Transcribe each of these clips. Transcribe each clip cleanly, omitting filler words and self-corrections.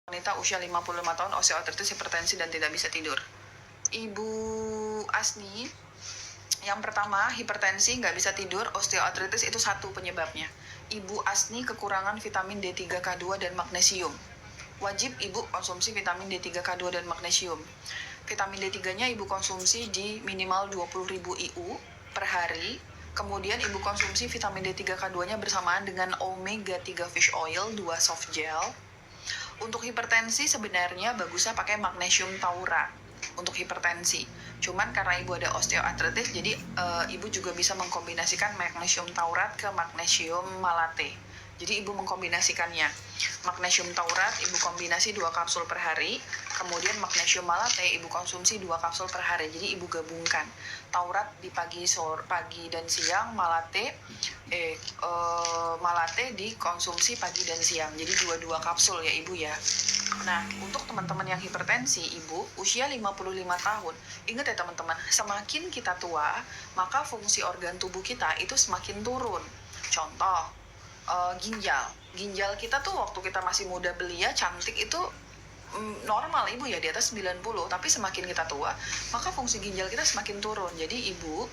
Wanita usia 55 tahun, osteoartritis, hipertensi, dan tidak bisa tidur. Ibu Asni, yang pertama hipertensi, nggak bisa tidur, osteoartritis itu satu penyebabnya. Ibu Asni kekurangan vitamin D3, K2, dan magnesium. Wajib ibu konsumsi vitamin D3, K2, dan magnesium. Vitamin D3-nya ibu konsumsi di minimal 20.000 IU per hari. Kemudian ibu konsumsi vitamin D3, K2-nya bersamaan dengan omega 3 fish oil 2 soft gel. Untuk hipertensi sebenarnya bagusnya pakai magnesium taurat untuk hipertensi. Cuman karena ibu ada osteoartritis, jadi ibu juga bisa mengkombinasikan magnesium taurat ke magnesium malate. Jadi ibu mengkombinasikannya. Magnesium taurat ibu kombinasi 2 kapsul per hari, kemudian magnesium malate ibu konsumsi 2 kapsul per hari. Jadi ibu gabungkan. Taurat di pagi dan siang, malate dikonsumsi pagi dan siang. Jadi 2 kapsul ya ibu ya. Nah, untuk teman-teman yang hipertensi, ibu usia 55 tahun, ingat ya teman-teman, semakin kita tua, maka fungsi organ tubuh kita itu semakin turun. Contoh, ginjal kita tuh waktu kita masih muda belia cantik itu normal ibu ya, di atas 90, tapi semakin kita tua maka fungsi ginjal kita semakin turun. Jadi ibu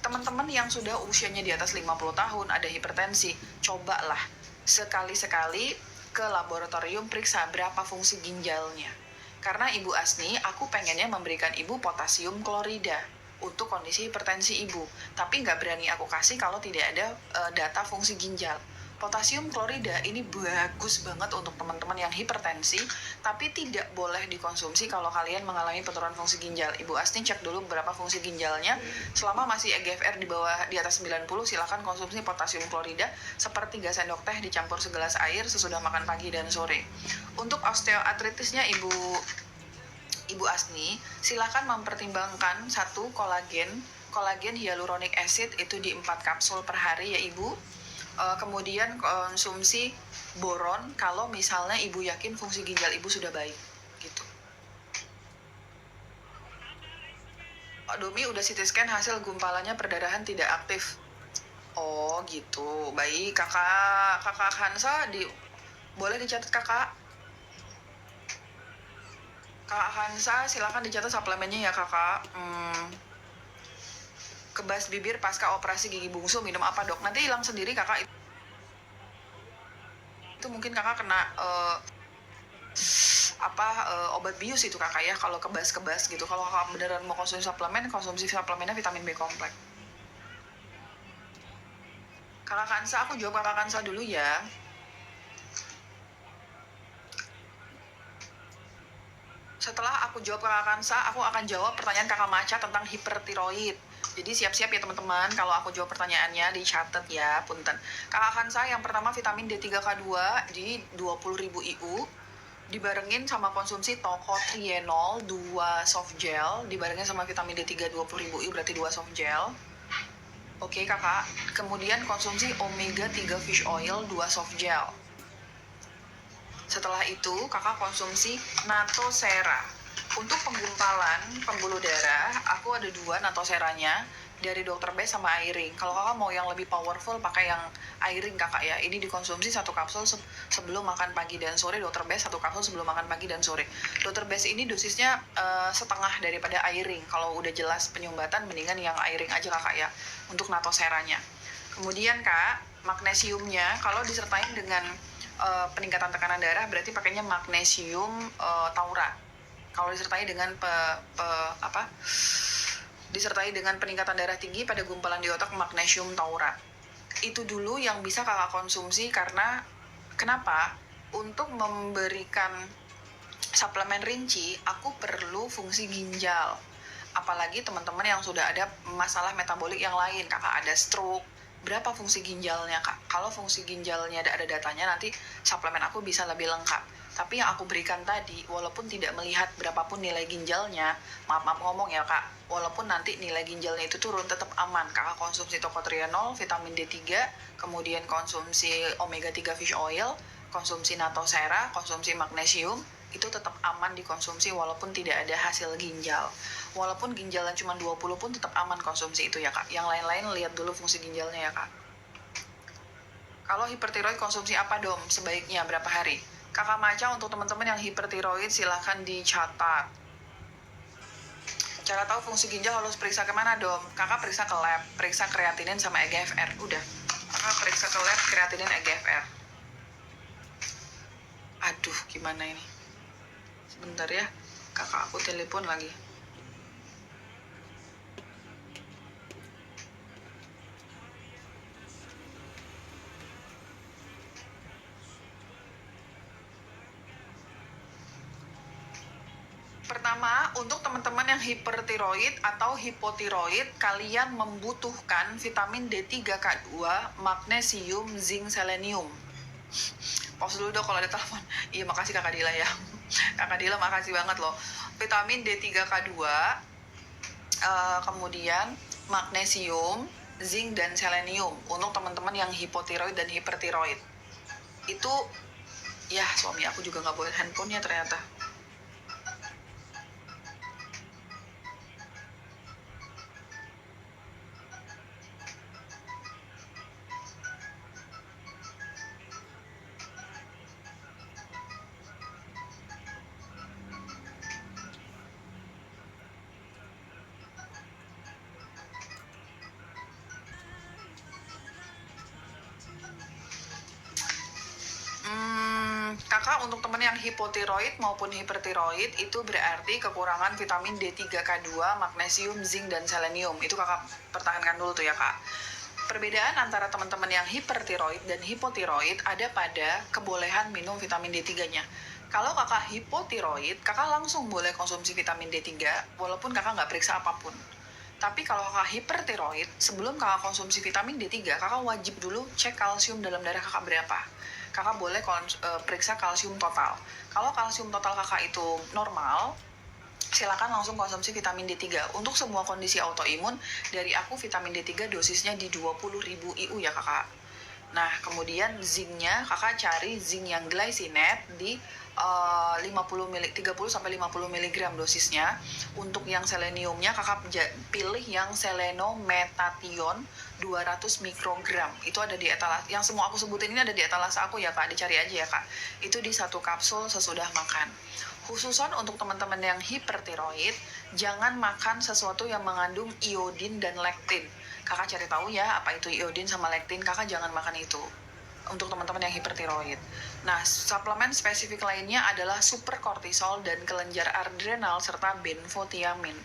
teman-teman yang sudah usianya di atas 50 tahun ada hipertensi, cobalah sekali-sekali ke laboratorium periksa berapa fungsi ginjalnya. Karena ibu Asni, aku pengennya memberikan ibu potasium klorida untuk kondisi hipertensi ibu, tapi nggak berani aku kasih kalau tidak ada data fungsi ginjal. Potasium klorida ini bagus banget untuk teman-teman yang hipertensi, tapi tidak boleh dikonsumsi kalau kalian mengalami penurunan fungsi ginjal. Ibu Asni cek dulu berapa fungsi ginjalnya. Selama masih EGFR di atas 90, silakan konsumsi potasium klorida sepertiga sendok teh dicampur segelas air sesudah makan pagi dan sore. Untuk osteoartritisnya Ibu Asni, silakan mempertimbangkan satu kolagen hyaluronic acid itu di 4 kapsul per hari ya Ibu. Kemudian konsumsi boron kalau misalnya ibu yakin fungsi ginjal ibu sudah baik gitu. Domi udah CT scan, hasil gumpalannya perdarahan tidak aktif. Oh gitu, baik. Kakak Hansa boleh dicatat kakak Hansa, silakan dicatat suplemennya ya kakak. Kebas bibir pasca operasi gigi bungsu, minum apa dok? Nanti hilang sendiri kakak. Itu mungkin kakak kena obat bius itu kakak ya, kalau kebas gitu. Kalau kakak beneran mau konsumsi suplemennya vitamin B kompleks. Kakak Kansa, aku jawab kakak Kansa dulu ya. Setelah aku jawab kakak Kansa, aku akan jawab pertanyaan kakak Maca tentang hipertiroid. Jadi siap-siap ya teman-teman, kalau aku jawab pertanyaannya dicatat ya, punten. Kakak Kansa, yang pertama vitamin D3 K2 di 20.000 IU, dibarengin sama konsumsi tocotrienol 2 soft gel, dibarengin sama vitamin D3 20.000 IU, berarti 2 soft gel. Oke kakak, kemudian konsumsi omega 3 fish oil 2 soft gel. Setelah itu kakak konsumsi natosera. Untuk penggumpalan pembuluh darah, aku ada 2 natoseranya dari Dr. Best sama Airing. Kalau kakak mau yang lebih powerful, pakai yang Airing kakak ya. Ini dikonsumsi 1 kapsul sebelum makan pagi dan sore. Dr. Best 1 kapsul sebelum makan pagi dan sore. Dr. Best ini dosisnya setengah daripada Airing. Kalau udah jelas penyumbatan, mendingan yang Airing aja kakak ya, untuk natoseranya. Kemudian kak, magnesiumnya kalau disertai dengan peningkatan tekanan darah, berarti pakainya magnesium taurat. Kalau disertai dengan disertai dengan peningkatan darah tinggi pada gumpalan di otak, magnesium taurat. Itu dulu yang bisa kakak konsumsi. Karena kenapa? Untuk memberikan suplemen rinci, aku perlu fungsi ginjal. Apalagi teman-teman yang sudah ada masalah metabolik yang lain, kakak ada stroke, berapa fungsi ginjalnya kak? Kalau fungsi ginjalnya ada datanya, nanti suplemen aku bisa lebih lengkap. Tapi yang aku berikan tadi, walaupun tidak melihat berapapun nilai ginjalnya, maaf ngomong ya kak, walaupun nanti nilai ginjalnya itu turun, tetap aman. Kakak konsumsi tocotrienol, vitamin D3, kemudian konsumsi omega 3 fish oil, konsumsi natosera, konsumsi magnesium, itu tetap aman dikonsumsi walaupun tidak ada hasil ginjal. Walaupun ginjalnya cuma 20 pun tetap aman konsumsi itu ya kak. Yang lain-lain lihat dulu fungsi ginjalnya ya kak. Kalau hipertiroid konsumsi apa dong sebaiknya berapa hari? Kakak Maca, untuk teman-teman yang hipertiroid silahkan dicatat. Cara tahu fungsi ginjal harus periksa kemana, Dom? Kakak periksa ke lab, periksa kreatinin sama EGFR. Udah, kakak periksa ke lab kreatinin EGFR. Aduh, gimana ini? Sebentar ya, kakak aku telepon lagi. Pertama, untuk teman-teman yang hipertiroid atau hipotiroid, kalian membutuhkan vitamin D3K2, magnesium, zinc, selenium. Pause dulu dong kalau ada telepon. Iya, makasih Kakak Dila ya. Kakak Dila makasih banget loh. Vitamin D3K2, kemudian magnesium, zinc, dan selenium untuk teman-teman yang hipotiroid dan hipertiroid. Itu, ya suami aku juga nggak boleh handphonenya ternyata. Kakak, untuk teman yang hipotiroid maupun hipertiroid itu berarti kekurangan vitamin D3K2, magnesium, zinc, dan selenium. Itu kakak pertahankan dulu tuh ya kak. Perbedaan antara teman-teman yang hipertiroid dan hipotiroid ada pada kebolehan minum vitamin D3-nya. Kalau kakak hipotiroid, kakak langsung boleh konsumsi vitamin D3 walaupun kakak nggak periksa apapun. Tapi kalau kakak hipertiroid, sebelum kakak konsumsi vitamin D3, kakak wajib dulu cek kalsium dalam darah kakak berapa. Kakak boleh periksa kalsium total. Kalau kalsium total kakak itu normal, silakan langsung konsumsi vitamin D3. Untuk semua kondisi autoimun, dari aku vitamin D3 dosisnya di 20.000 IU ya kakak. Nah, kemudian zincnya, kakak cari zinc yang glycinate di 30 sampai 50 mg dosisnya. Untuk yang seleniumnya kakak pilih yang selenometation 200 mikrogram. Itu ada di etalase. Yang semua aku sebutin ini ada di etalase aku ya kak, dicari aja ya kak. Itu di 1 kapsul sesudah makan. Khususan untuk teman-teman yang hipertiroid, jangan makan sesuatu yang mengandung iodin dan lektin. Kakak cari tahu ya apa itu iodin sama lektin, kakak jangan makan itu untuk teman-teman yang hipertiroid. Nah, suplemen spesifik lainnya adalah super kortisol dan kelenjar adrenal serta benfotiamin.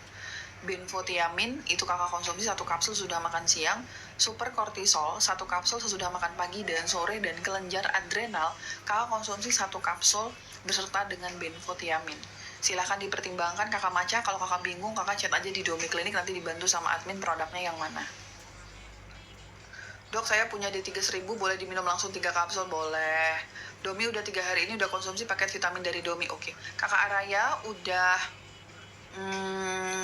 Benfotiamin itu kakak konsumsi 1 kapsul sudah makan siang, super kortisol 1 kapsul sesudah makan pagi dan sore, dan kelenjar adrenal kakak konsumsi 1 kapsul beserta dengan benfotiamin. Silahkan dipertimbangkan kakak Maca. Kalau kakak bingung, kakak chat aja di Domi Klinik, nanti dibantu sama admin produknya yang mana. Dok, saya punya D3 1000, boleh diminum langsung 3 kapsul? Boleh. Domi udah 3 hari ini udah konsumsi paket vitamin dari Domi. Oke. Kakak Araya udah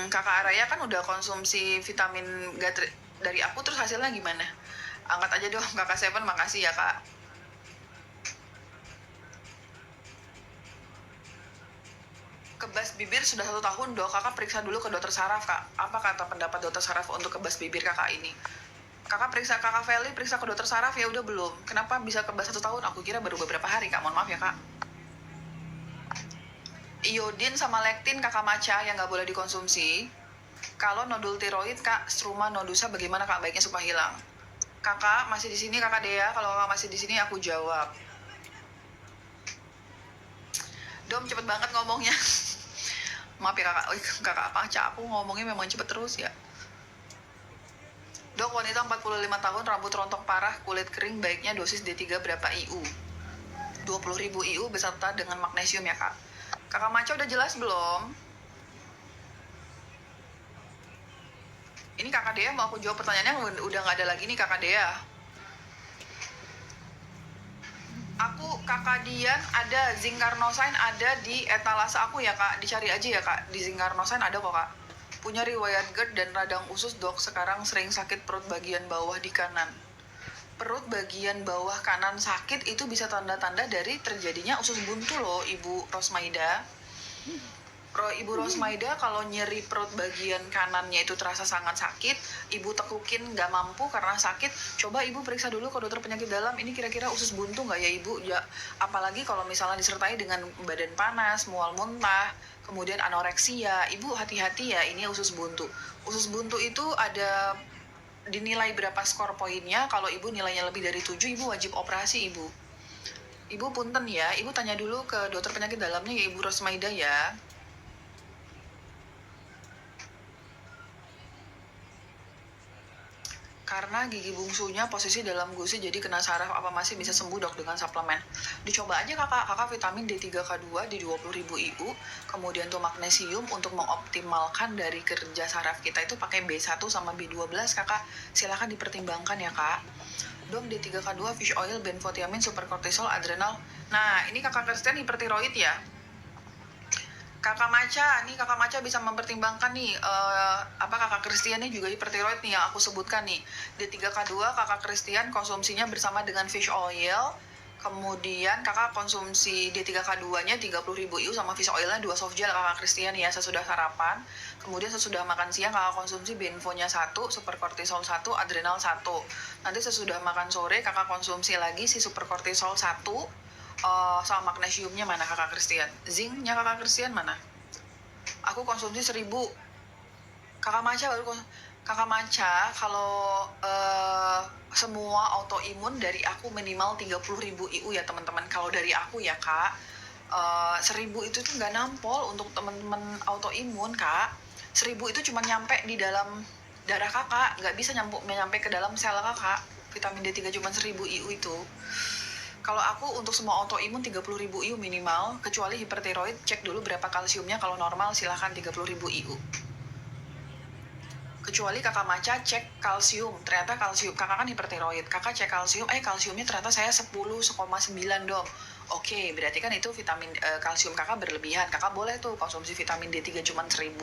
kakak Araya kan udah konsumsi vitamin dari aku, terus hasilnya gimana? Angkat aja dong kakak Seven, makasih ya kak. Kebas bibir sudah 1 tahun dok, kakak periksa dulu ke dokter saraf kak. Apa kata pendapat dokter saraf untuk kebas bibir kakak ini? Kakak periksa, kakak Feli periksa ke dokter saraf ya udah belum? Kenapa bisa kebas 1 tahun? Aku kira baru beberapa hari kak, mohon maaf ya kak. Iodin sama lektin kakak Maca yang nggak boleh dikonsumsi. Kalau nodul tiroid kak, struma nodusa bagaimana kak baiknya supaya hilang? Kakak masih di sini kakak Dea? Kalau kakak masih di sini aku jawab. Dom cepet banget ngomongnya. Maaf ya kakak, kakak Maca aku ngomongnya memang cepet terus ya. Dok, wanita 45 tahun, rambut rontok parah, kulit kering, baiknya dosis D3 berapa IU? 20.000 IU beserta dengan magnesium ya kak. Kakak Maca udah jelas belum? Ini kakak Dea mau aku jawab pertanyaannya, udah nggak ada lagi nih kakak Dea. Aku kakak Dian ada zinc carnosine ada di etalase aku ya kak, dicari aja ya kak, di zinc carnosine ada kok kak. Punya riwayat GERD dan radang usus dok, sekarang sering sakit perut bagian bawah di kanan. Perut bagian bawah kanan sakit itu bisa tanda-tanda dari terjadinya usus buntu loh Ibu Rosmaida. Ibu Rosmaida kalau nyeri perut bagian kanannya itu terasa sangat sakit, ibu tekukin nggak mampu karena sakit, coba ibu periksa dulu ke dokter penyakit dalam, ini kira-kira usus buntu nggak ya ibu? Ya, apalagi kalau misalnya disertai dengan badan panas, mual muntah, kemudian anoreksia, ibu hati-hati ya, ini usus buntu. Usus buntu itu ada dinilai berapa skor poinnya, kalau ibu nilainya lebih dari 7, ibu wajib operasi ibu. Ibu punten ya, ibu tanya dulu ke dokter penyakit dalamnya ya Ibu Rosmaida ya. Karena gigi bungsunya posisi dalam gusi, jadi kena saraf, apa masih bisa sembuh dok dengan suplemen? Dicoba aja kakak vitamin D3K2 di 20.000 IU, kemudian tuh magnesium untuk mengoptimalkan dari kerja saraf kita itu pakai B1 sama B12 kakak, silahkan dipertimbangkan ya kak. Dok, D3K2, fish oil, benfotiamin, super cortisol, adrenal. Nah, ini kakak Kristen hipertiroid ya. Kakak Maca bisa mempertimbangkan nih kakak Christian nih juga hipertiroid nih yang aku sebutkan nih. D3K2 kakak Christian konsumsinya bersama dengan fish oil. Kemudian kakak konsumsi D3K2-nya 30.000 IU sama fish oilnya 2 soft gel kakak Christian ya sesudah sarapan. Kemudian sesudah makan siang kakak konsumsi benfonya 1, super cortisol 1, adrenal 1. Nanti sesudah makan sore kakak konsumsi lagi si super cortisol 1, sama magnesiumnya mana kakak Christian? Zincnya kakak Christian mana? Aku konsumsi 1.000. Kakak Maca kalau semua autoimun dari aku minimal 30.000 IU ya teman-teman. Kalau dari aku ya kak, 1.000 itu tuh nggak nampol untuk teman-teman autoimun kak. 1.000 itu cuma nyampe di dalam darah kakak, nggak bisa nyampe ke dalam sel kakak. Vitamin D3 cuma 1.000 IU itu. Kalau aku untuk semua autoimun 30.000 IU minimal, kecuali hipertiroid, cek dulu berapa kalsiumnya, kalau normal silahkan 30.000 IU. Kecuali kakak Maca cek kalsium, ternyata kalsium, kakak kan hipertiroid, kakak cek kalsium, kalsiumnya ternyata saya 10,9 dong. Oke, berarti kan itu vitamin kalsium kakak berlebihan. Kakak boleh tuh konsumsi vitamin D3 cuma 1.000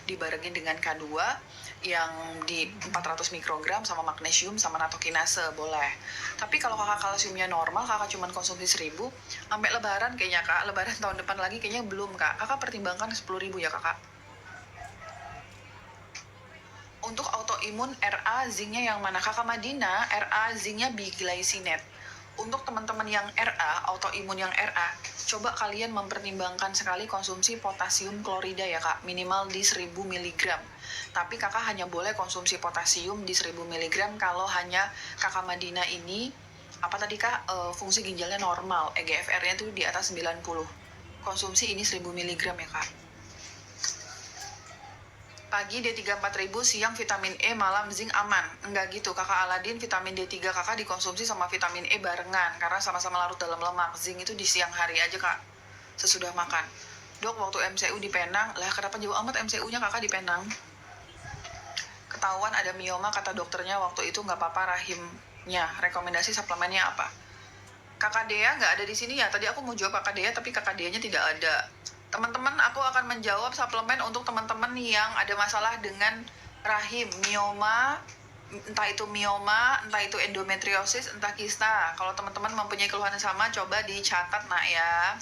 dibarengin dengan K2 yang di 400 mikrogram sama magnesium sama natokinase, boleh. Tapi kalau kakak kalsiumnya normal, kakak cuma konsumsi 1.000, sampai lebaran kayaknya kak, lebaran tahun depan lagi kayaknya belum kak. Kakak pertimbangkan 10.000 ya kakak. Untuk autoimun RA zincnya yang mana? Kakak Madina, RA zincnya biglycinate. Untuk teman-teman yang RA, autoimun yang RA, coba kalian mempertimbangkan sekali konsumsi potasium klorida ya kak, minimal di 1.000 mg. Tapi kakak hanya boleh konsumsi potasium di 1.000 mg kalau hanya kakak Madina ini, apa tadi kak, fungsi ginjalnya normal, EGFR-nya tuh di atas 90. Konsumsi ini 1.000 mg ya kak. Pagi D3 4.000, siang vitamin E, malam zinc aman. Enggak gitu, kakak Aladin vitamin D3 kakak dikonsumsi sama vitamin E barengan karena sama-sama larut dalam lemak. Zinc itu di siang hari aja kak, sesudah makan. Dok, waktu MCU di Penang, lah kenapa jauh amat MCU-nya kakak di Penang? Ketahuan ada mioma, kata dokternya waktu itu nggak apa-apa rahimnya. Rekomendasi suplemennya apa? Kakak Dea nggak ada di sini ya. Tadi aku mau jawab kakak Dea, tapi kakak Dea-nya tidak ada. Teman-teman, aku akan menjawab suplemen untuk teman-teman yang ada masalah dengan rahim, mioma, entah itu mioma, entah itu endometriosis, entah kista. Kalau teman-teman mempunyai keluhan yang sama, coba dicatat nak ya.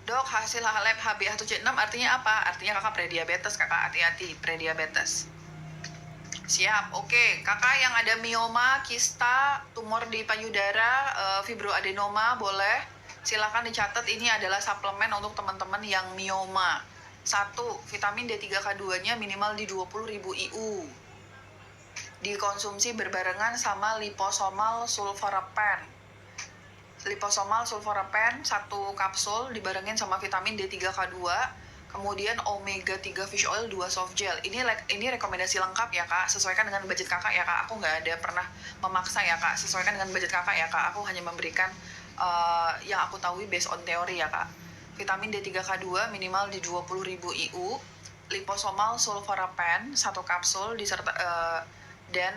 Dok, hasil lab HbA1c6 artinya apa? Artinya kakak prediabetes, kakak hati-hati, prediabetes. Siap, oke. Kakak yang ada mioma, kista, tumor di payudara, fibroadenoma, boleh. Silakan dicatat, ini adalah suplemen untuk teman-teman yang mioma. 1, vitamin D3K2-nya minimal di 20.000 IU. Dikonsumsi berbarengan sama liposomal sulforapen. Liposomal sulforapen 1 kapsul dibarengin sama vitamin D3K2. Kemudian omega 3 fish oil 2 soft gel. Ini rekomendasi lengkap ya kak, sesuaikan dengan budget kakak ya kak. Aku nggak ada pernah memaksa ya kak, sesuaikan dengan budget kakak ya kak. Aku hanya memberikan yang aku tahu based on teori ya kak. Vitamin D3K2 minimal di 20.000 IU. Liposomal sulforapen 1 kapsul dan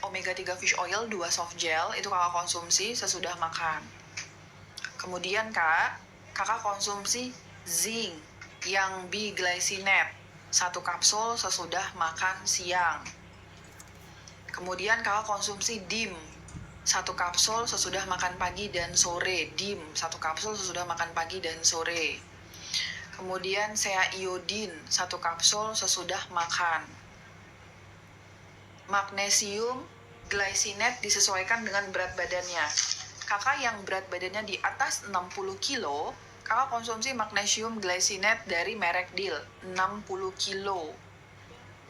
omega 3 fish oil 2 soft gel itu kakak konsumsi sesudah makan. Kemudian kakak konsumsi zinc yang biglycinate 1 kapsul sesudah makan siang. Kemudian kakak konsumsi DIM 1 kapsul sesudah makan pagi dan sore. DIM 1 kapsul sesudah makan pagi dan sore. Kemudian sea iodin 1 kapsul sesudah makan. Magnesium glycinate disesuaikan dengan berat badannya. Kakak yang berat badannya di atas 60 kilo, kakak konsumsi magnesium glycinate dari merek Deal 60 kilo.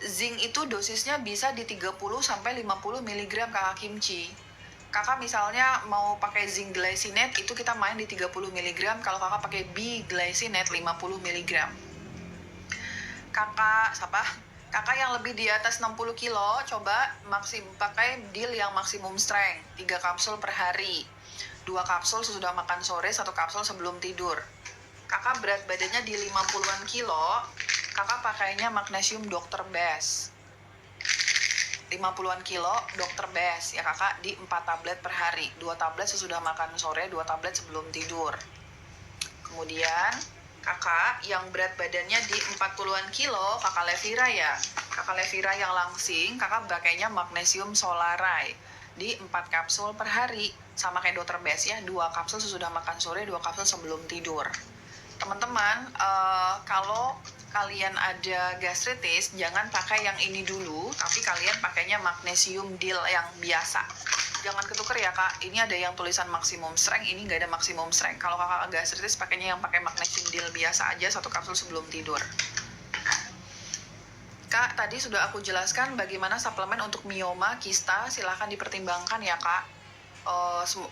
Zinc itu dosisnya bisa di 30 sampai 50 mg kakak kimchi. Kakak misalnya mau pakai zinc glycinate itu kita main di 30 mg, kalau kakak pakai B glycinate 50 mg. Kakak yang lebih di atas 60 kilo, coba pakai Deal yang maksimum strength, 3 kapsul per hari. 2 kapsul sesudah makan sore, 1 kapsul sebelum tidur. Kakak berat badannya di 50-an kilo, kakak pakainya magnesium Dr. Best. 50-an kilo Dr. Best ya kakak, di 4 tablet per hari. 2 tablet sesudah makan sore, 2 tablet sebelum tidur. Kemudian kakak yang berat badannya di 40-an kilo, kakak Levira ya. Kakak Levira yang langsing, kakak pakainya magnesium Solaray di 4 kapsul per hari. Sama kayak Dr. Best ya, 2 kapsul sesudah makan sore, 2 kapsul sebelum tidur. Teman-teman, kalau kalian ada gastritis, jangan pakai yang ini dulu, tapi kalian pakainya magnesium Deal yang biasa. Jangan ketuker ya kak, ini ada yang tulisan maksimum strength, ini nggak ada maksimum strength. Kalau kakak gastritis pakainya yang pakai magnesium Deal biasa aja, 1 kapsul sebelum tidur. Kak, tadi sudah aku jelaskan bagaimana suplemen untuk mioma, kista, silahkan dipertimbangkan ya kak.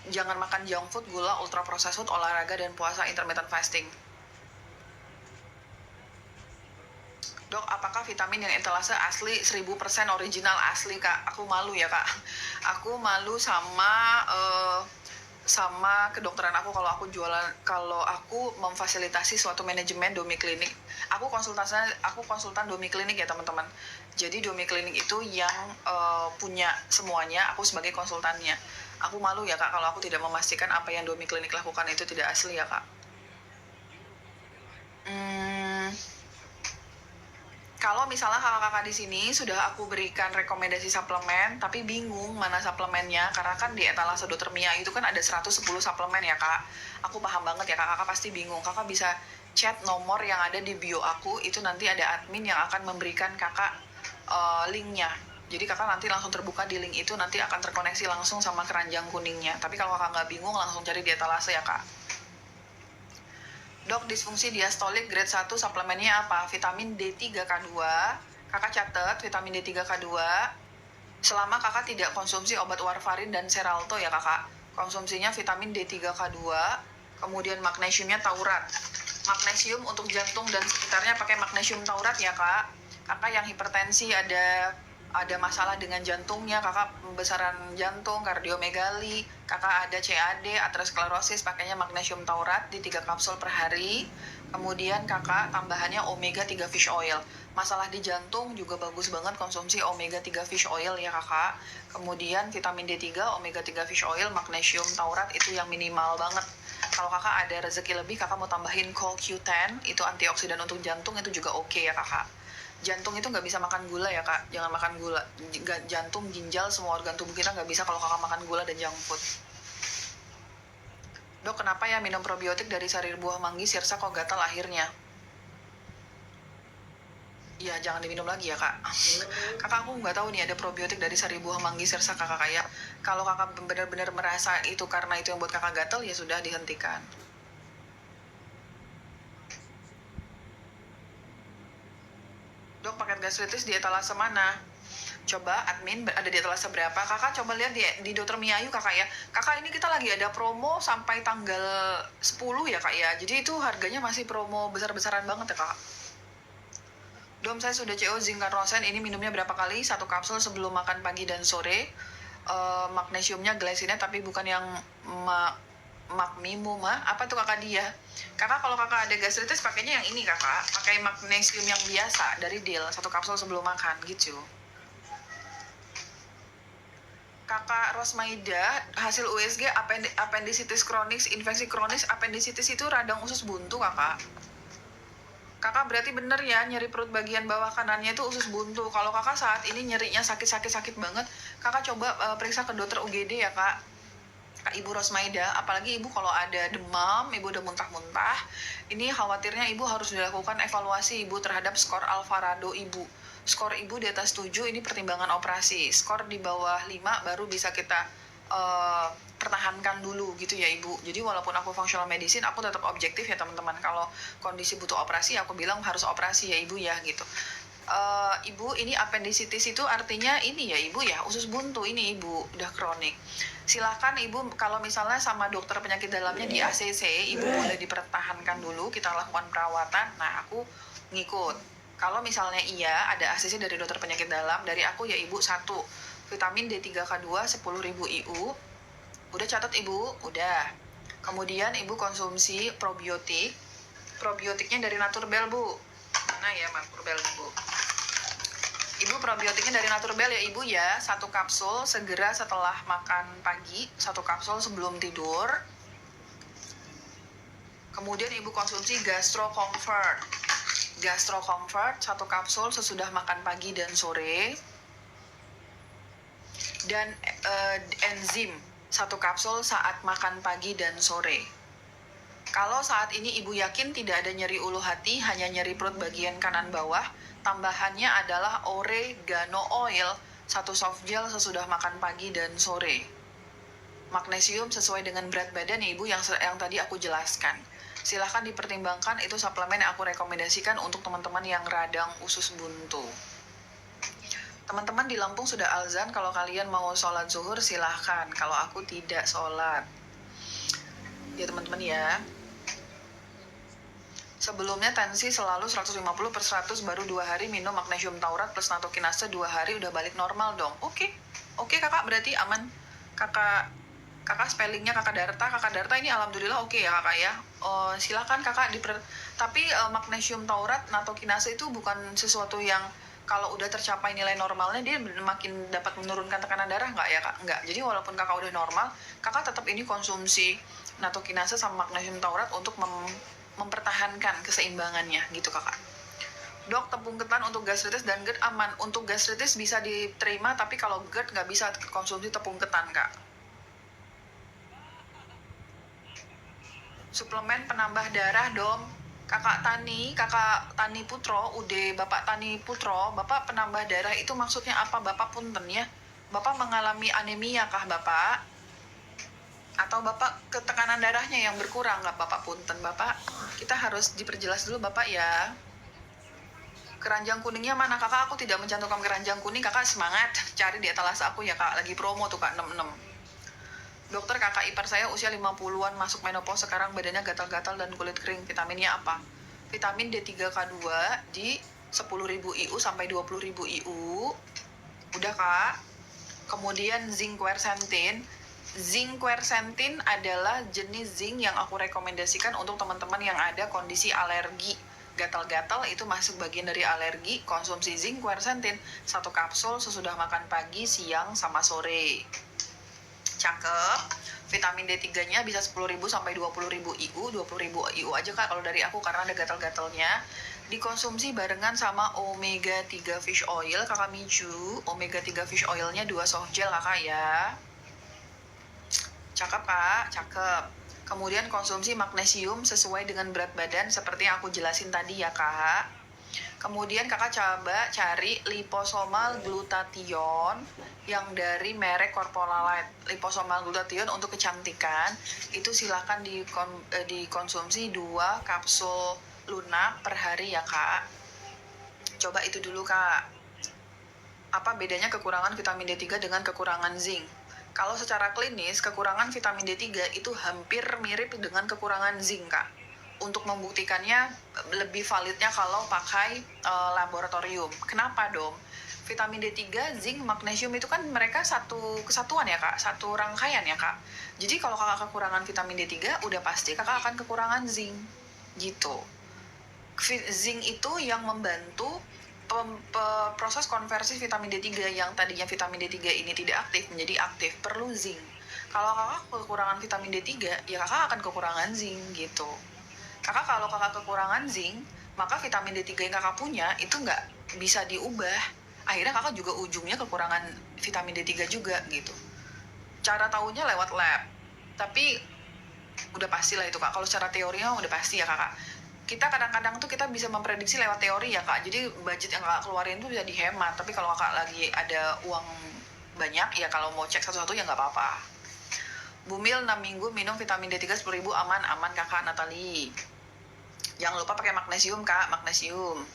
Jangan makan junk food, gula, ultra processed food, olahraga, dan puasa intermittent fasting. Dok, apakah vitamin yang etalase asli 1000% original asli kak? Aku malu ya kak. Aku malu sama kedokteran aku kalau aku memfasilitasi suatu manajemen domi klinik. Aku konsultan domi klinik ya teman-teman. Jadi domi klinik itu yang punya semuanya, aku sebagai konsultannya. Aku malu ya kak kalau aku tidak memastikan apa yang domi klinik lakukan itu tidak asli ya kak. Kalau misalnya kakak-kakak di sini sudah aku berikan rekomendasi suplemen, tapi bingung mana suplemennya, karena kan di etalase Dr. Mia itu kan ada 110 suplemen ya kak. Aku paham banget ya kakak pasti bingung. Kakak bisa chat nomor yang ada di bio aku, itu nanti ada admin yang akan memberikan kakak linknya. Jadi kakak nanti langsung terbuka di link itu, nanti akan terkoneksi langsung sama keranjang kuningnya. Tapi kalau kakak nggak bingung, langsung cari di etalase ya kak. Dok, disfungsi diastolik grade 1 suplemennya apa? Vitamin D3K2. Kakak catat vitamin D3K2. Selama kakak tidak konsumsi obat warfarin dan Xarelto ya kakak. Konsumsinya vitamin D3K2. Kemudian magnesiumnya taurat. Magnesium untuk jantung dan sekitarnya pakai magnesium taurat ya kak. Kakak yang hipertensi ada masalah dengan jantungnya, kakak pembesaran jantung, kardiomegali, kakak ada CAD, aterosklerosis, pakainya magnesium taurat di 3 kapsul per hari. Kemudian kakak tambahannya omega 3 fish oil. Masalah di jantung juga bagus banget konsumsi omega 3 fish oil ya kakak. Kemudian vitamin D3, omega 3 fish oil, magnesium taurat itu yang minimal banget. Kalau kakak ada rezeki lebih, kakak mau tambahin CoQ10, itu antioksidan untuk jantung, itu juga oke ya kakak. Jantung itu nggak bisa makan gula ya kak, jangan makan gula. Jantung, ginjal, semua organ tubuh kita nggak bisa kalau kakak makan gula dan junk food. Dok, kenapa ya minum probiotik dari sari buah manggi sirsa kok gatal akhirnya? Ya jangan diminum lagi ya kak. Kakak aku nggak tahu nih ada probiotik dari sari buah manggi sirsa kakak kayak. Kalau kakak benar-benar merasa itu karena itu yang buat kakak gatal, ya sudah dihentikan. Dok, paket gastritis di etalase mana? Coba admin ada di etalase berapa? Kakak coba lihat di Dr. Miayu kakak ya. Kakak ini kita lagi ada promo sampai tanggal 10 ya kak ya. Jadi itu harganya masih promo besar-besaran banget ya kak. Dom, saya sudah CO zinc carnosen, ini minumnya berapa kali? 1 kapsul sebelum makan pagi dan sore. Magnesiumnya glycinate tapi bukan yang Magmimuma, apa tuh kakak dia? Kakak kalau kakak ada gastritis pakainya yang ini kakak, pakai magnesium yang biasa dari Deal, 1 kapsul sebelum makan gitu. Kakak Rosmaida, hasil USG appendicitis kronis, infeksi kronis appendicitis itu radang usus buntu kakak. Kakak berarti bener ya, nyeri perut bagian bawah kanannya itu usus buntu. Kalau kakak saat ini nyerinya sakit banget, kakak coba periksa ke dokter UGD ya kak. Kak Ibu Rosmaida, apalagi ibu kalau ada demam, ibu udah muntah-muntah, ini khawatirnya ibu harus dilakukan evaluasi ibu terhadap skor Alvarado ibu. Skor ibu di atas 7 ini pertimbangan operasi, skor di bawah 5 baru bisa kita pertahankan dulu gitu ya ibu. Jadi walaupun aku functional medicine, aku tetap objektif ya teman-teman. Kalau kondisi butuh operasi, aku bilang harus operasi ya ibu ya gitu. Ibu, ini appendicitis itu artinya ini ya ibu ya, usus buntu ini ibu, udah kronik. Silahkan ibu, kalau misalnya sama dokter penyakit dalamnya di ACC, ibu boleh dipertahankan dulu, kita lakukan perawatan, nah aku ngikut. Kalau misalnya iya, ada ACC dari dokter penyakit dalam, dari aku ya ibu, 1, vitamin D3K2 10.000 IU, udah catat ibu, udah. Kemudian ibu konsumsi probiotik, probiotiknya dari Naturbel bu, mana ya Naturbel bu? Ibu probiotiknya dari Naturbel ya ibu ya, 1 kapsul segera setelah makan pagi, 1 kapsul sebelum tidur. Kemudian ibu konsumsi Gastro Comfort. Gastro Comfort 1 kapsul sesudah makan pagi dan sore. Dan enzim 1 kapsul saat makan pagi dan sore. Kalau saat ini ibu yakin tidak ada nyeri ulu hati, hanya nyeri perut bagian kanan bawah, tambahannya adalah oregano oil 1 soft gel sesudah makan pagi dan sore. Magnesium sesuai dengan berat badan ibu yang tadi aku jelaskan. Silahkan dipertimbangkan, itu suplemen yang aku rekomendasikan untuk teman-teman yang radang usus buntu. Teman-teman di Lampung sudah azan, kalau kalian mau sholat zuhur silahkan, kalau aku tidak sholat. Ya teman-teman ya. Sebelumnya tensi selalu 150/100, baru 2 hari minum magnesium taurat plus natokinase 2 hari udah balik normal dong. Oke kakak, berarti aman. Kakak spellingnya kakak Darta ini alhamdulillah oke ya kakak ya. Silakan kakak tapi magnesium taurat natokinase itu bukan sesuatu yang kalau udah tercapai nilai normalnya dia makin dapat menurunkan tekanan darah nggak ya kak? Nggak. Jadi walaupun kakak udah normal, kakak tetap ini konsumsi natokinase sama magnesium taurat untuk mempertahankan keseimbangannya gitu kakak. Dok, tepung ketan untuk gastritis dan GERD aman. Untuk gastritis bisa diterima, tapi kalau GERD nggak bisa konsumsi tepung ketan kak. Suplemen penambah darah dong. Kakak Tani Putro, Bapak Tani Putro, Bapak penambah darah itu maksudnya apa? Bapak punten ya. Bapak mengalami anemia kah Bapak? Atau Bapak ketekanan darahnya yang berkurang nggak Bapak punten Bapak? Kita harus diperjelas dulu Bapak ya. Keranjang kuningnya mana kakak? Aku tidak mencantumkan keranjang kuning, kakak semangat cari di etalase aku ya kak, lagi promo tuh kak 66. Dokter, kakak ipar saya usia 50-an masuk menopause, sekarang badannya gatal-gatal dan kulit kering, vitaminnya apa? Vitamin D3K2 di 10.000 IU sampai 20.000 IU. Udah kak. Kemudian zinc quercetin. Zinc quercetin adalah jenis zinc yang aku rekomendasikan untuk teman-teman yang ada kondisi alergi. Gatal-gatal itu masuk bagian dari alergi, konsumsi zinc quercetin 1 kapsul sesudah makan pagi, siang, sama sore. Cakep. Vitamin D3-nya bisa 10.000 sampai 20.000 IU, 20.000 IU aja kak kalau dari aku karena ada gatal-gatalnya. Dikonsumsi barengan sama omega 3 fish oil, kakak Miju. Omega 3 fish oilnya 2 soft gel kakak ya. Cakep kak, cakep. Kemudian konsumsi magnesium sesuai dengan berat badan seperti yang aku jelasin tadi ya kak. Kemudian kakak coba cari liposomal glutathione yang dari merek Corporalite. Liposomal glutathione untuk kecantikan itu silakan dikonsumsi 2 kapsul lunak per hari ya kak. Coba itu dulu kak. Apa bedanya kekurangan vitamin D3 dengan kekurangan zinc? Kalau secara klinis, kekurangan vitamin D3 itu hampir mirip dengan kekurangan zinc, Kak. Untuk membuktikannya lebih validnya kalau pakai laboratorium. Kenapa dong? Vitamin D3, zinc, magnesium itu kan mereka satu kesatuan ya, Kak. Satu rangkaian ya, Kak. Jadi kalau kakak kekurangan vitamin D3, udah pasti kakak akan kekurangan zinc. Gitu. Zinc itu yang membantu proses konversi vitamin D3 yang tadinya vitamin D3 ini tidak aktif menjadi aktif, perlu zinc. Kalau kakak kekurangan vitamin D3, ya kakak akan kekurangan zinc gitu. Kalau kakak kekurangan zinc, maka vitamin D3 yang kakak punya itu nggak bisa diubah. Akhirnya kakak juga ujungnya kekurangan vitamin D3 juga gitu. Cara tahunya lewat lab. Tapi udah pasti lah itu kak, kalau secara teorinya udah pasti ya kakak. Kita kadang-kadang tuh kita bisa memprediksi lewat teori ya kak, jadi budget yang kakak keluarin tuh bisa dihemat. Tapi kalau kakak lagi ada uang banyak ya, kalau mau cek satu-satu ya nggak apa-apa. Bumil 6 minggu minum vitamin D3 10.000 aman kakak Natali. Jangan lupa pakai magnesium kak, magnesium.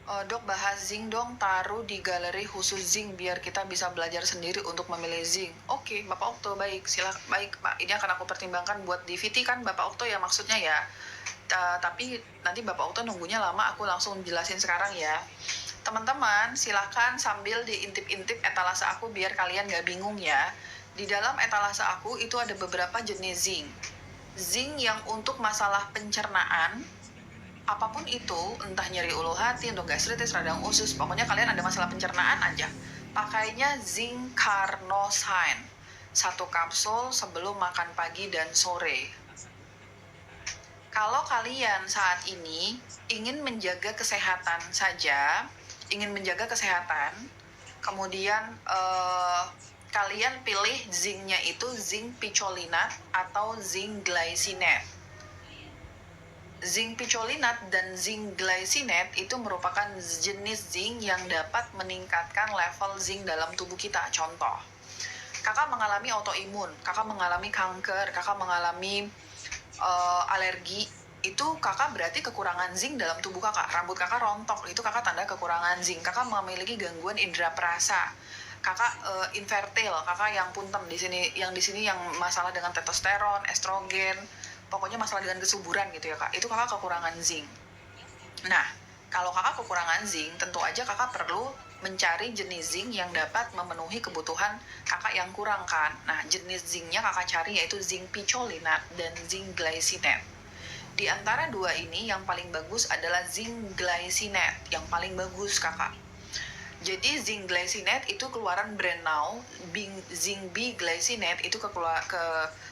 Dok, bahas zinc dong, taruh di galeri khusus zinc biar kita bisa belajar sendiri untuk memilih zinc. Oke, Bapak Okto, baik, baik Pak. Ini akan aku pertimbangkan buat DVT kan Bapak Okto ya maksudnya ya. Tapi nanti Bapak Okto nunggunya lama, aku langsung jelasin sekarang ya. Teman-teman, silahkan sambil diintip-intip etalase aku biar kalian gak bingung ya. Di dalam etalase aku itu ada beberapa jenis zinc. Zinc yang untuk masalah pencernaan, apapun itu, entah nyeri ulu hati, untuk gastritis, radang usus, pokoknya kalian ada masalah pencernaan aja, pakainya zinc carnosine. 1 kapsul sebelum makan pagi dan sore. Kalau kalian saat ini ingin menjaga kesehatan saja, kemudian kalian pilih zincnya itu zinc picolinat atau zinc glycinate. Zinc picolinat dan zinc glycinate itu merupakan jenis zinc yang dapat meningkatkan level zinc dalam tubuh kita. Contoh, kakak mengalami autoimun, kakak mengalami kanker, kakak mengalami alergi, itu kakak berarti kekurangan zinc dalam tubuh kakak. Rambut kakak rontok, itu kakak tanda kekurangan zinc. Kakak memiliki gangguan indera perasa, kakak infertil, kakak yang puntem di sini, yang masalah dengan testosteron, estrogen, pokoknya masalah dengan kesuburan gitu ya kak, itu kakak kekurangan zinc. Nah, kalau kakak kekurangan zinc, tentu aja kakak perlu mencari jenis zinc yang dapat memenuhi kebutuhan kakak yang kurang kan. Nah, jenis zincnya kakak cari yaitu zinc picolinat dan zinc glycinate. Di antara dua ini yang paling bagus adalah zinc glycinate, yang paling bagus kakak. Jadi zinc glycinate itu keluaran brand now, zinc B glycinate itu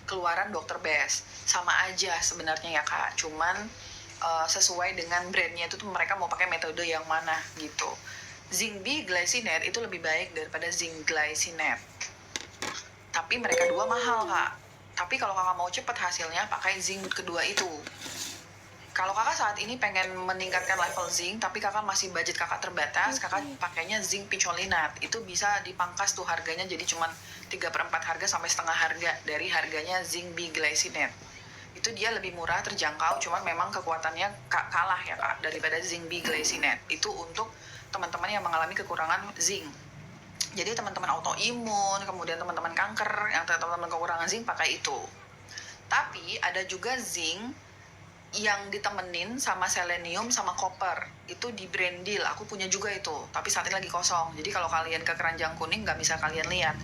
keluaran Dr. Best. Sama aja sebenarnya ya kak, cuman sesuai dengan brandnya itu tuh mereka mau pakai metode yang mana gitu. Zinc B glycinate itu lebih baik daripada zinc glycinate. Tapi mereka dua mahal kak. Tapi kalau kakak mau cepet hasilnya, pakai zinc kedua itu. Kalau kakak saat ini pengen meningkatkan level zinc, tapi kakak masih budget kakak terbatas, kakak pakainya zinc picolinat. Itu bisa dipangkas tuh harganya jadi cuma 3/4 harga sampai setengah harga dari harganya zinc B glycinate. Itu dia lebih murah, terjangkau, cuman memang kekuatannya kalah ya kak daripada zinc B glycinate. Itu untuk teman-teman yang mengalami kekurangan zinc. Jadi teman-teman autoimun, kemudian teman-teman kanker, yang teman-teman kekurangan zinc pakai itu. Tapi ada juga zinc yang ditemenin sama selenium sama copper, itu di Brandil, aku punya juga itu, tapi saat ini lagi kosong, jadi kalau kalian ke keranjang kuning nggak bisa kalian lihat.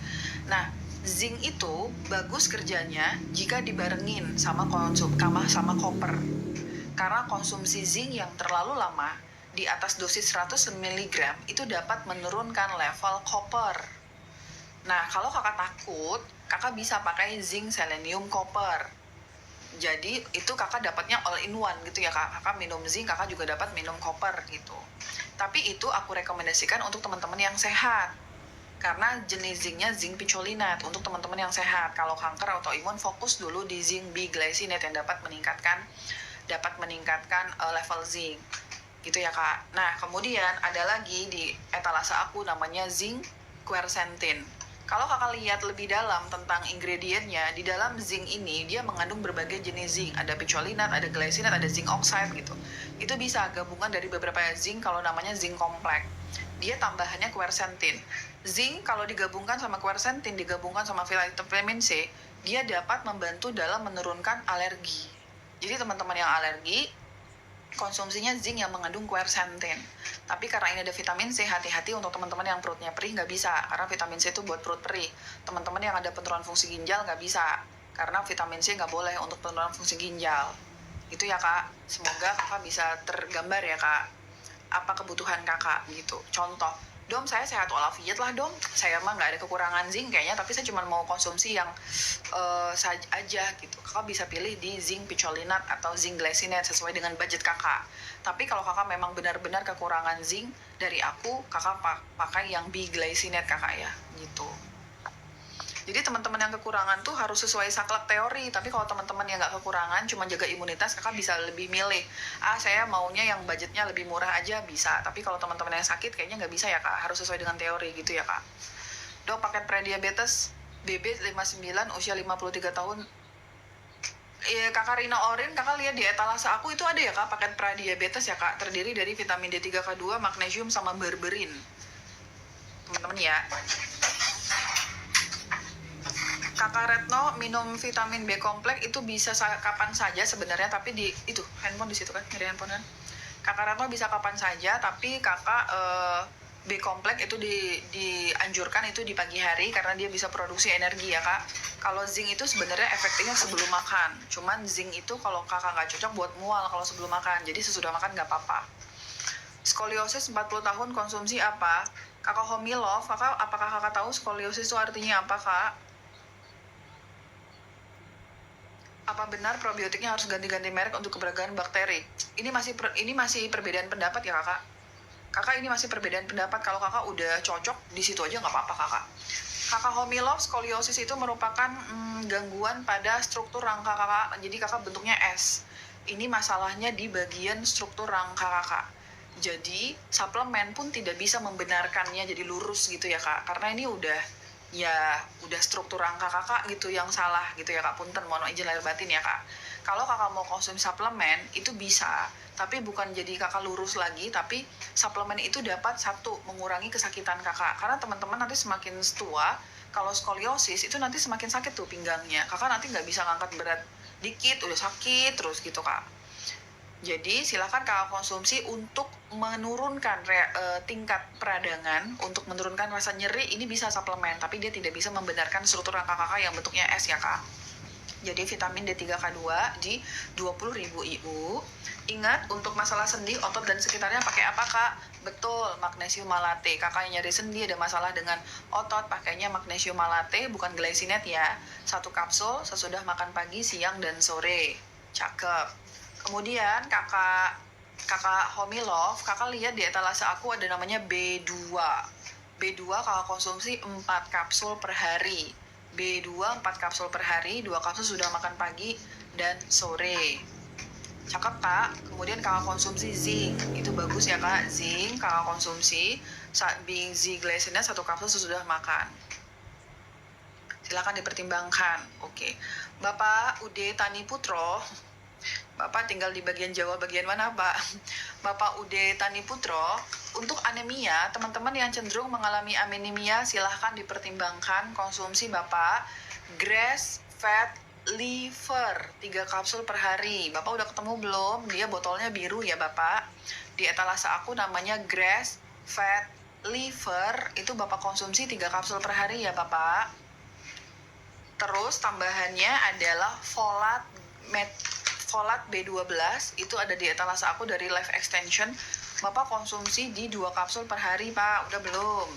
Nah, zinc itu bagus kerjanya jika dibarengin sama copper, karena konsumsi zinc yang terlalu lama di atas dosis 100 mg itu dapat menurunkan level copper. Nah, kalau kakak takut, kakak bisa pakai zinc selenium copper. Jadi itu kakak dapatnya all in one gitu ya kak. Kakak minum zinc, kakak juga dapat minum copper gitu. Tapi itu aku rekomendasikan untuk teman-teman yang sehat. Karena jenis zincnya zinc picolinat untuk teman-teman yang sehat. Kalau kanker atau autoimun, fokus dulu di zinc B glycinate yang dapat meningkatkan level zinc. Gitu ya kak. Nah, kemudian ada lagi di etalase aku namanya zinc quercetin. Kalau kakak lihat lebih dalam tentang ingredientnya, di dalam zinc ini dia mengandung berbagai jenis zinc. Ada picolinat, ada glycinate, ada zinc oxide gitu. Itu bisa gabungan dari beberapa zinc kalau namanya zinc kompleks. Dia tambahannya quercetin. Zinc kalau digabungkan sama quercetin, digabungkan sama vitamin C, dia dapat membantu dalam menurunkan alergi. Jadi teman-teman yang alergi, konsumsinya zinc yang mengandung quercetin. Tapi karena ini ada vitamin C, hati-hati untuk teman-teman yang perutnya perih, nggak bisa. Karena vitamin C itu buat perut perih. Teman-teman yang ada penurunan fungsi ginjal nggak bisa. Karena vitamin C nggak boleh untuk penurunan fungsi ginjal. Itu ya kak. Semoga kakak bisa tergambar ya kak, apa kebutuhan kakak gitu. Contoh, Dom, saya sehat walafiat lah Dom, saya mah nggak ada kekurangan zinc kayaknya, tapi saya cuma mau konsumsi yang saja aja gitu. Kakak bisa pilih di zinc picolinat atau zinc glycinate sesuai dengan budget kakak. Tapi kalau kakak memang benar-benar kekurangan zinc, dari aku kakak pakai yang B glycinate kakak ya gitu. Jadi teman-teman yang kekurangan tuh harus sesuai saklek teori, tapi kalau teman-teman yang nggak kekurangan, cuma jaga imunitas, kakak bisa lebih milih. Saya maunya yang budgetnya lebih murah aja, bisa. Tapi kalau teman-teman yang sakit, kayaknya nggak bisa ya kak, harus sesuai dengan teori gitu ya kak. Dok, paket prediabetes, BB 59, usia 53 tahun. Iya, kakak Rina Orin, kakak lihat di etalase aku itu ada ya kak, paket pradiabetes ya kak, terdiri dari vitamin D3, K2, magnesium, sama berberin. Teman-teman ya. Kakak Retno minum vitamin B kompleks itu bisa kapan saja sebenarnya, tapi di itu handphone di situ kan, nyari handphone kan. Kakak Retno bisa kapan saja, tapi kakak B kompleks itu dianjurkan itu di pagi hari karena dia bisa produksi energi ya kak. Kalau zinc itu sebenarnya efektifnya sebelum makan. Cuman zinc itu kalau kakak nggak cocok buat mual kalau sebelum makan. Jadi sesudah makan nggak apa-apa. Skoliosis 40 tahun konsumsi apa? Kakak Homilov, apakah kakak tahu skoliosis itu artinya apa kak? Apa benar probiotiknya harus ganti-ganti merek untuk keberagaman bakteri? Ini masih perbedaan pendapat ya kakak. Kakak ini masih perbedaan pendapat. Kalau kakak udah cocok di situ aja nggak apa-apa kakak. Kakak Homilov, skoliosis itu merupakan gangguan pada struktur rangka kakak. Jadi kakak bentuknya S. Ini masalahnya di bagian struktur rangka kakak. Jadi suplemen pun tidak bisa membenarkannya jadi lurus gitu ya kak. Karena ini udah struktur rangka kakak gitu yang salah gitu ya kak. Punten, mohon izin lahir batin ya kak. Kalau kakak mau konsumsi suplemen itu bisa, tapi bukan jadi kakak lurus lagi, tapi suplemen itu dapat satu mengurangi kesakitan kakak. Karena teman-teman nanti semakin tua, kalau skoliosis itu nanti semakin sakit tuh pinggangnya. Kakak nanti nggak bisa ngangkat berat dikit udah sakit terus gitu kak. Jadi silakan kakak konsumsi untuk menurunkan tingkat peradangan, untuk menurunkan rasa nyeri. Ini bisa suplemen, tapi dia tidak bisa membenarkan struktur rangka kakak yang bentuknya S ya kak. Jadi vitamin D3, K2 di 20.000 IU. Ingat, untuk masalah sendi, otot, dan sekitarnya pakai apa kak? Betul, magnesium malate. Kakak yang nyari sendi ada masalah dengan otot, pakainya magnesium malate, bukan glycinate ya. 1 kapsul sesudah makan pagi, siang, dan sore. Cakep. Kemudian kakak Homilov, kakak lihat di etalase aku ada namanya B2. B2 kakak konsumsi 4 kapsul per hari. B2 4 kapsul per hari, 2 kapsul sudah makan pagi dan sore. Cakep kak. Kemudian kakak konsumsi zinc, itu bagus ya kak. Zinc kakak konsumsi Z-glycinate 1 kapsul sesudah makan. Silakan dipertimbangkan. Oke. Bapak Ude Tani Putro, Bapak tinggal di bagian Jawa bagian mana Pak? Bapak Ude Tani Putro, untuk anemia, teman-teman yang cenderung mengalami anemia silahkan dipertimbangkan konsumsi Bapak grass fat liver 3 kapsul per hari. Bapak udah ketemu belum? Dia botolnya biru ya Bapak. Di etalase aku namanya grass fat liver, itu Bapak konsumsi 3 kapsul per hari ya Bapak. Terus tambahannya adalah folat B12, itu ada di etalase aku dari Life Extension. Bapak konsumsi di 2 kapsul per hari Pak, udah belum?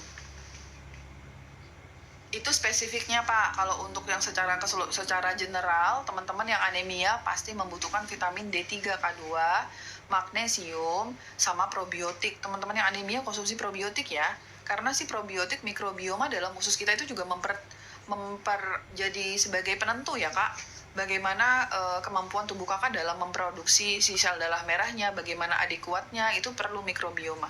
Itu spesifiknya Pak. Kalau untuk yang secara general, teman-teman yang anemia pasti membutuhkan vitamin D3, K2, magnesium, sama probiotik. Teman-teman yang anemia konsumsi probiotik ya. Karena si probiotik mikrobioma dalam usus kita itu juga jadi sebagai penentu ya Kak. Bagaimana kemampuan tubuh kakak dalam memproduksi si sel darah merahnya, bagaimana adekuatnya, itu perlu mikrobioma.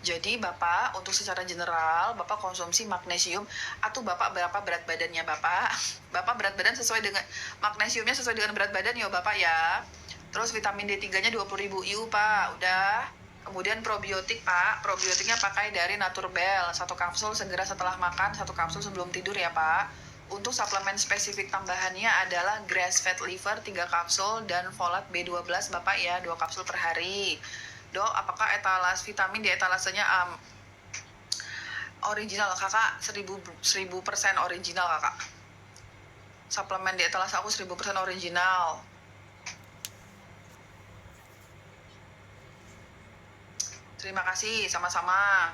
Jadi Bapak, untuk secara general, Bapak konsumsi magnesium. Atau Bapak berapa berat badannya Bapak? Bapak berat badan sesuai dengan, magnesiumnya sesuai dengan berat badan ya Bapak ya. Terus vitamin D3-nya 20.000 IU Pak, udah. Kemudian probiotik Pak, probiotiknya pakai dari Naturbel, 1 kapsul segera setelah makan, 1 kapsul sebelum tidur ya Pak. Untuk suplemen spesifik tambahannya adalah grass fat liver 3 kapsul dan folat B12 Bapak ya, 2 kapsul per hari. Dok, apakah vitamin di etalasenya original kakak? 1000% original kakak. Suplemen di etalase aku 1000% original. Terima kasih, sama-sama.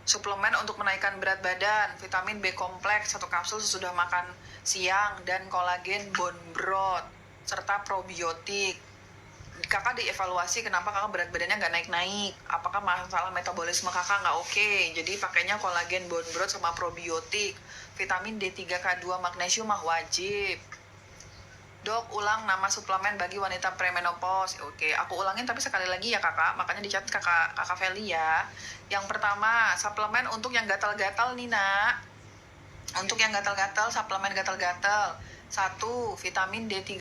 Suplemen untuk menaikkan berat badan, vitamin B kompleks 1 kapsul sesudah makan siang, dan kolagen bone broth, serta probiotik. kakak dievaluasi kenapa kakak berat badannya nggak naik-naik, apakah masalah metabolisme kakak nggak oke, jadi pakainya kolagen bone broth sama probiotik, vitamin D3K2 magnesium mah wajib. Dok, ulang nama suplemen bagi wanita premenopause. Oke, aku ulangin tapi sekali lagi ya kakak, makanya dicatat kakak Feli ya. Yang pertama, suplemen untuk yang gatal-gatal nih nak. Untuk yang gatal-gatal, suplemen gatal-gatal. 1, vitamin D3